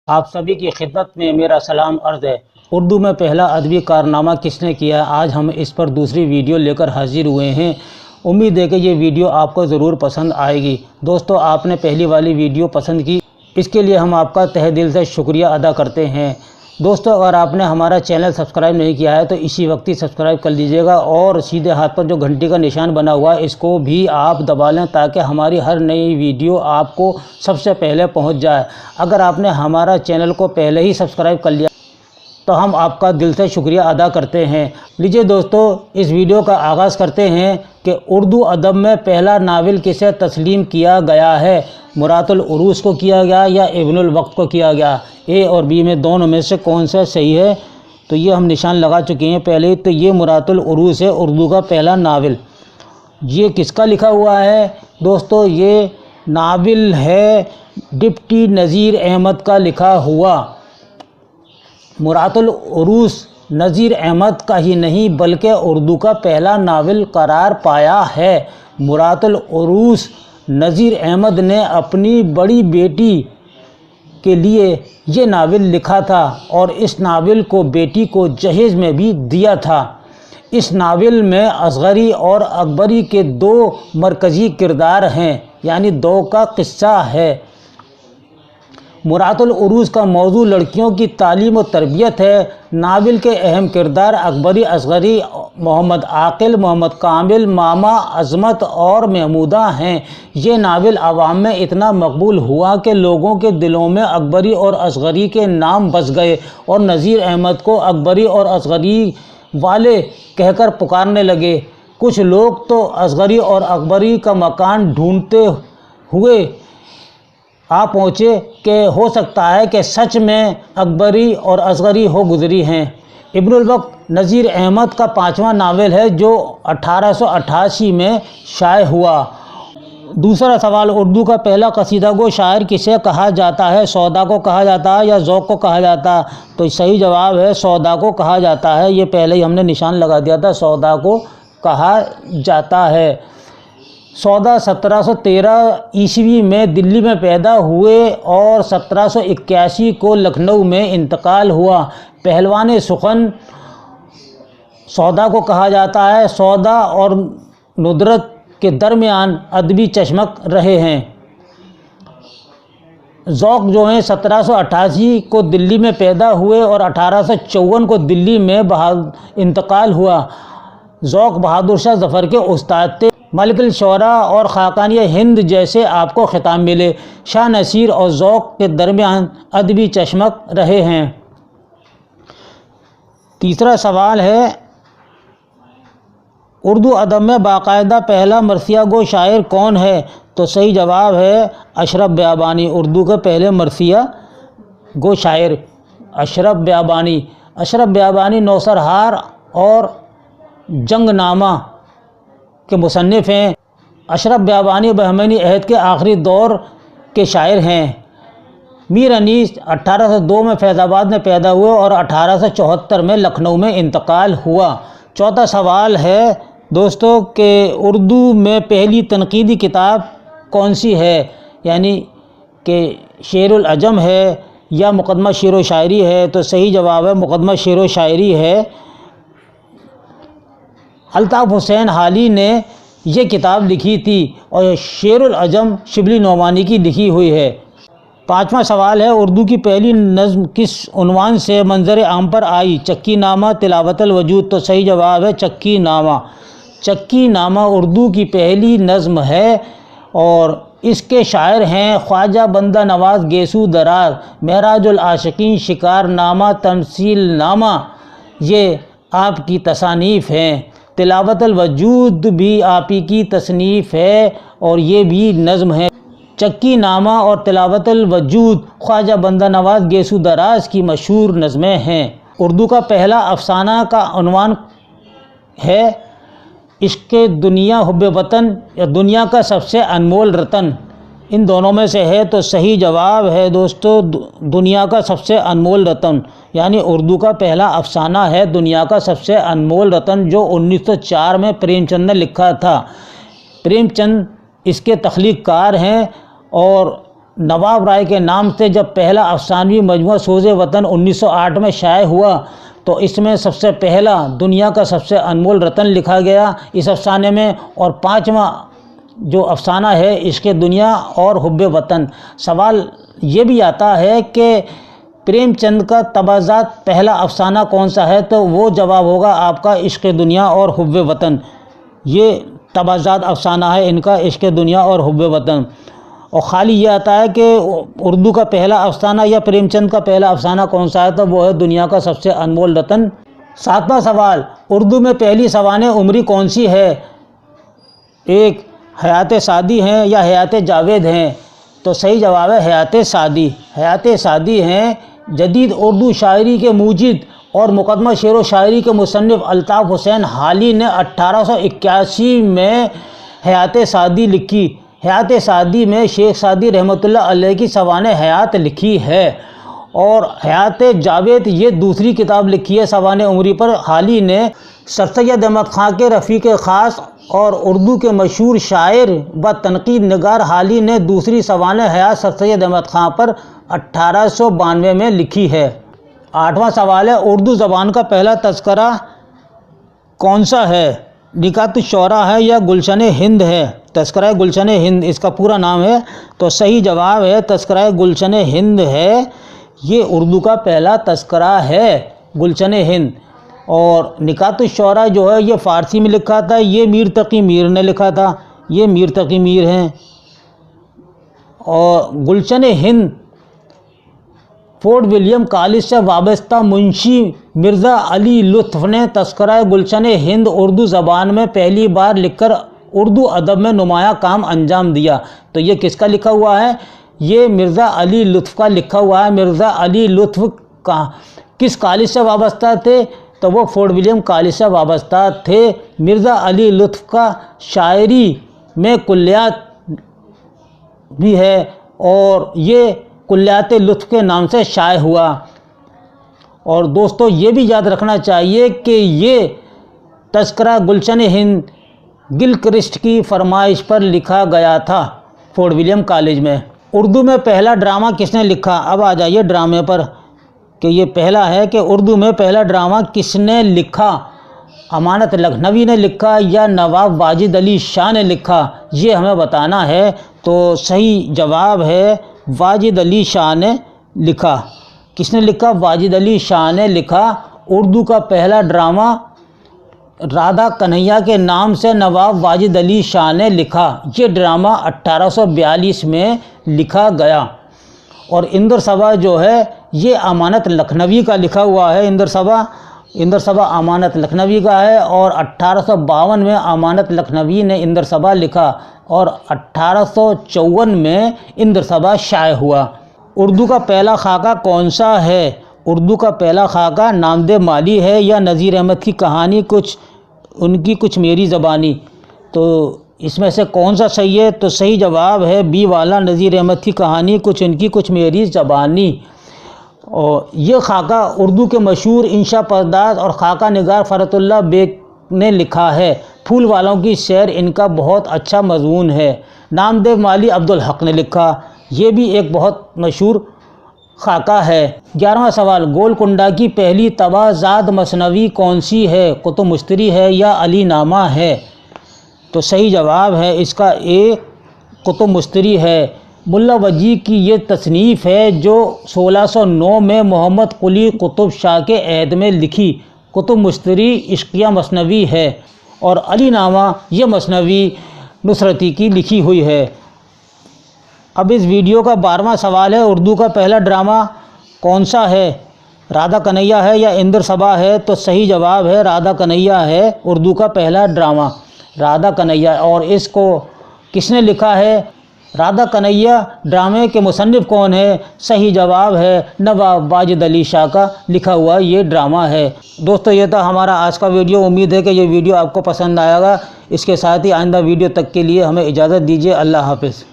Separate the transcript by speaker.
Speaker 1: آپ سبھی کی خدمت میں میرا سلام عرض ہے۔ اردو میں پہلا ادبی کارنامہ کس نے کیا؟ آج ہم اس پر دوسری ویڈیو لے کر حاضر ہوئے ہیں۔ امید ہے کہ یہ ویڈیو آپ کو ضرور پسند آئے گی۔ دوستو، آپ نے پہلی والی ویڈیو پسند کی، اس کے لیے ہم آپ کا تہہ دل سے شکریہ ادا کرتے ہیں۔ دوستو، اگر آپ نے ہمارا چینل سبسکرائب نہیں کیا ہے تو اسی وقت ہی سبسکرائب کر لیجئے گا، اور سیدھے ہاتھ پر جو گھنٹی کا نشان بنا ہوا ہے اس کو بھی آپ دبا لیں تاکہ ہماری ہر نئی ویڈیو آپ کو سب سے پہلے پہنچ جائے۔ اگر آپ نے ہمارا چینل کو پہلے ہی سبسکرائب کر لیا تو ہم آپ کا دل سے شکریہ ادا کرتے ہیں۔ لیجئے دوستو، اس ویڈیو کا آغاز کرتے ہیں کہ اردو ادب میں پہلا ناول کسے تسلیم کیا گیا ہے؟ مرات العروس کو کیا گیا یا ابن الوقت کو کیا گیا؟ اے اور بی میں دونوں میں سے کون سا صحیح ہے؟ تو یہ ہم نشان لگا چکے ہیں پہلے، تو یہ مرات العروس ہے، اردو کا پہلا ناول۔ یہ کس کا لکھا ہوا ہے؟ دوستو، یہ ناول ہے ڈپٹی نذیر احمد کا لکھا ہوا۔ مرات العروس نذیر احمد کا ہی نہیں بلکہ اردو کا پہلا ناول قرار پایا ہے۔ مرات العروس نذیر احمد نے اپنی بڑی بیٹی کے لیے یہ ناول لکھا تھا اور اس ناول کو بیٹی کو جہیز میں بھی دیا تھا۔ اس ناول میں اصغری اور اکبری کے دو مرکزی کردار ہیں، یعنی دو کا قصہ ہے۔ مرات العروس کا موضوع لڑکیوں کی تعلیم و تربیت ہے۔ ناول کے اہم کردار اکبری، اصغری، محمد عاقل، محمد کامل، ماما عظمت اور محمودہ ہیں۔ یہ ناول عوام میں اتنا مقبول ہوا کہ لوگوں کے دلوں میں اکبری اور اصغری کے نام بس گئے اور نذیر احمد کو اکبری اور اصغری والے کہہ کر پکارنے لگے۔ کچھ لوگ تو اصغری اور اکبری کا مکان ڈھونڈتے ہوئے آ پہنچے کہ ہو سکتا ہے کہ سچ میں اکبری اور اصغری ہو گزری ہیں۔ ابن الوقت نذیر احمد کا پانچواں ناول ہے جو 1888 میں شائع ہوا۔ دوسرا سوال، اردو کا پہلا قصیدہ گو شاعر کسے کہا جاتا ہے؟ سودا کو کہا جاتا ہے یا ذوق کو کہا جاتا ہے؟ تو صحیح جواب ہے سودا کو کہا جاتا ہے۔ یہ پہلے ہی ہم نے نشان لگا دیا تھا، سودا کو کہا جاتا ہے۔ سودا 1713 عیسوی میں دلی میں پیدا ہوئے اور 1781 کو لکھنؤ میں انتقال ہوا۔ پہلوان سخن سودا کو کہا جاتا ہے۔ سودا اور ندرت کے درمیان ادبی چشمک رہے ہیں۔ ذوق جو ہیں 1788 کو دلی میں پیدا ہوئے اور 1854 کو دلی میں انتقال ہوا۔ ذوق بہادر شاہ ظفر کے استاد تھے۔ ملک الشعراء اور خاقانی ہند جیسے آپ کو خطاب ملے۔ شاہ نصیر اور ذوق کے درمیان ادبی چشمک رہے ہیں۔ تیسرا سوال ہے، اردو ادب میں باقاعدہ پہلا مرثیہ گو شاعر کون ہے؟ تو صحیح جواب ہے اشرف بیابانی۔ اردو کے پہلے مرثیہ گو شاعر اشرف بیابانی۔ اشرف بیابانی نوسرہار اور جنگ نامہ کے مصنف ہیں۔ اشرف بیابانی بہمنی عہد کے آخری دور کے شاعر ہیں۔ میر انیس 1802 میں فیض آباد میں پیدا ہوئے اور 1874 میں لکھنؤ میں انتقال ہوا۔ چوتھا سوال ہے دوستو کہ اردو میں پہلی تنقیدی کتاب کون سی ہے؟ یعنی کہ شعر العجم ہے یا مقدمہ شعر و شاعری ہے؟ تو صحیح جواب ہے مقدمہ شعر و شاعری ہے۔ الطاف حسین حالی نے یہ کتاب لکھی تھی اور شعر العجم شبلی نعمانی کی لکھی ہوئی ہے۔ پانچواں سوال ہے، اردو کی پہلی نظم کس عنوان سے منظر عام پر آئی؟ چکی نامہ، تلاوت الوجود؟ تو صحیح جواب ہے چکی نامہ۔ چکی نامہ اردو کی پہلی نظم ہے اور اس کے شاعر ہیں خواجہ بندہ نواز گیسو دراز۔ معراج العاشقین، شکار نامہ، تمثیل نامہ یہ آپ کی تصانیف ہیں۔ تلاوت الوجود بھی آپ ہی کی تصنیف ہے اور یہ بھی نظم ہے۔ چکی نامہ اور تلاوت الوجود خواجہ بندہ نواز گیسو دراز کی مشہور نظمیں ہیں۔ اردو کا پہلا افسانہ کا عنوان ہے عشق دنیا حب وطن یا دنیا کا سب سے انمول رتن۔ ان دونوں میں سے ہے تو صحیح جواب ہے دوستو دنیا کا سب سے انمول رتن، یعنی اردو کا پہلا افسانہ ہے دنیا کا سب سے انمول رتن، جو 1904 میں پریم چند نے لکھا تھا۔ پریم چند اس کے تخلیق کار ہیں اور نواب رائے کے نام سے جب پہلا افسانوی مجموعہ سوز وطن 1908 میں شائع ہوا تو اس میں سب سے پہلا دنیا کا سب سے انمول رتن لکھا گیا اس افسانے میں، اور 5واں جو افسانہ ہے عشق دنیا اور حب وطن۔ سوال یہ بھی آتا ہے کہ پریم چند کا تبازات پہلا افسانہ کون سا ہے، تو وہ جواب ہوگا آپ کا عشق دنیا اور حب وطن۔ یہ تبازات افسانہ ہے ان کا، عشق دنیا اور حب وطن۔ اور خالی یہ آتا ہے کہ اردو کا پہلا افسانہ یا پریم چند کا پہلا افسانہ کون سا ہے، تو وہ ہے دنیا کا سب سے انمول رتن۔ 7واں سوال، اردو میں پہلی سوانح عمری کون سی ہے؟ ایک حیات سعدی ہیں یا حیات جاوید ہیں، تو صحیح جواب ہے حیات سعدی۔ حیات سعدی ہیں۔ جدید اردو شاعری کے موجد اور مقدمہ شعر و شاعری کے مصنف الطاف حسین حالی نے 1881 میں حیات سعدی لکھی۔ حیات سعدی میں شیخ سعدی رحمۃ اللہ علیہ کی سوانح حیات لکھی ہے، اور حیات جاوید یہ دوسری کتاب لکھی ہے سوانح عمری پر حالی نے۔ سر سید احمد خان کے رفیق خاص اور اردو کے مشہور شاعر و تنقید نگار حالی نے دوسری سوانح حیات سر سید احمد خان پر 1892 میں لکھی ہے۔ 8واں سوال ہے، اردو زبان کا پہلا تذکرہ کون سا ہے؟ نکات الشعراء ہے یا گلشن ہند ہے؟ تذکرہ گلشن ہند اس کا پورا نام ہے، تو صحیح جواب ہے تذکرہ گلشن ہند ہے۔ یہ اردو کا پہلا تذکرہ ہے گلشن ہند۔ اور نکات الشعراء جو ہے یہ فارسی میں لکھا تھا، یہ میر تقی میر نے لکھا تھا، یہ میر تقی میر ہیں۔ اور گلشن ہند فورٹ ولیم کالج سے وابستہ منشی مرزا علی لطف نے تذکرہ گلشن ہند اردو زبان میں پہلی بار لکھ کر اردو ادب میں نمایاں کام انجام دیا۔ تو یہ کس کا لکھا ہوا ہے؟ یہ مرزا علی لطف کا لکھا ہوا ہے۔ مرزا علی لطف کس کالج سے وابستہ تھے؟ تو وہ فورٹ ولیم کالج سے وابستہ تھے۔ مرزا علی لطف کا شاعری میں کلیات بھی ہے، اور یہ کلیات لطف کے نام سے شائع ہوا۔ اور دوستو یہ بھی یاد رکھنا چاہیے کہ یہ تذکرہ گلشن ہند گلکرسٹ کی فرمائش پر لکھا گیا تھا فورٹ ولیم کالج میں۔ اردو میں پہلا ڈرامہ کس نے لکھا؟ اب آ جائیے ڈرامے پر کہ یہ پہلا ہے کہ اردو میں پہلا ڈرامہ کس نے لکھا؟ امانت لکھنوی نے لکھا یا نواب واجد علی شاہ نے لکھا؟ یہ ہمیں بتانا ہے۔ تو صحیح جواب ہے واجد علی شاہ نے لکھا۔ کس نے لکھا؟ واجد علی شاہ نے لکھا۔ اردو کا پہلا ڈرامہ رادھا کنہیا کے نام سے نواب واجد علی شاہ نے لکھا۔ یہ ڈرامہ 1842 میں لکھا گیا۔ اور اندر صبا جو ہے یہ امانت لکھنوی کا لکھا ہوا ہے۔ اندر صبا امانت لکھنوی کا ہے، اور 1852 میں امانت لکھنوی نے اندر صبا لکھا، اور 1854 میں اندر صبا شائع ہوا۔ اردو کا پہلا خاکہ کون سا ہے؟ اردو کا پہلا خاکہ نامدہ مالی ہے یا نذیر احمد کی کہانی ان کی کچھ میری زبانی؟ تو اس میں سے کون سا صحیح ہے؟ تو صحیح جواب ہے بی والا، نذیر احمد کی کہانی کچھ ان کی کچھ میری زبانی۔ اور یہ خاکہ اردو کے مشہور انشا پرداز اور خاکہ نگار فرت اللہ بیگ نے لکھا ہے۔ پھول والوں کی سیر ان کا بہت اچھا مضمون ہے۔ نامدہ مالی عبدالحق نے لکھا۔ یہ بھی ایک بہت مشہور خاکہ ہے۔ 11واں سوال، گولکنڈہ کی پہلی تبازات مثنوی کون سی ہے؟ کتب مشتری ہے یا علی نامہ ہے؟ تو صحیح جواب ہے اس کا ایک کتب مشتری ہے۔ ملا وجیح کی یہ تصنیف ہے جو 1609 میں محمد قلی قطب شاہ کے عہد میں لکھی۔ کتب مشتری عشقیہ مثنوی ہے، اور علی نامہ یہ مثنوی نصرتی کی لکھی ہوئی ہے۔ اب اس ویڈیو کا 12واں سوال ہے، اردو کا پہلا ڈرامہ کون سا ہے؟ رادھا کنہیا ہے یا اندر صبا ہے؟ تو صحیح جواب ہے رادھا کنہیا ہے اردو کا پہلا ڈرامہ، رادھا کنہیا۔ اور اس کو کس نے لکھا ہے؟ رادھا کنہیا ڈرامے کے مصنف کون ہے؟ صحیح جواب ہے نواب واجد علی شاہ کا لکھا ہوا یہ ڈرامہ ہے۔ دوستو یہ تھا ہمارا آج کا ویڈیو۔ امید ہے کہ یہ ویڈیو آپ کو پسند آئے گا۔ اس کے ساتھ ہی آئندہ ویڈیو تک کے لیے ہمیں اجازت دیجیے۔ اللہ حافظ۔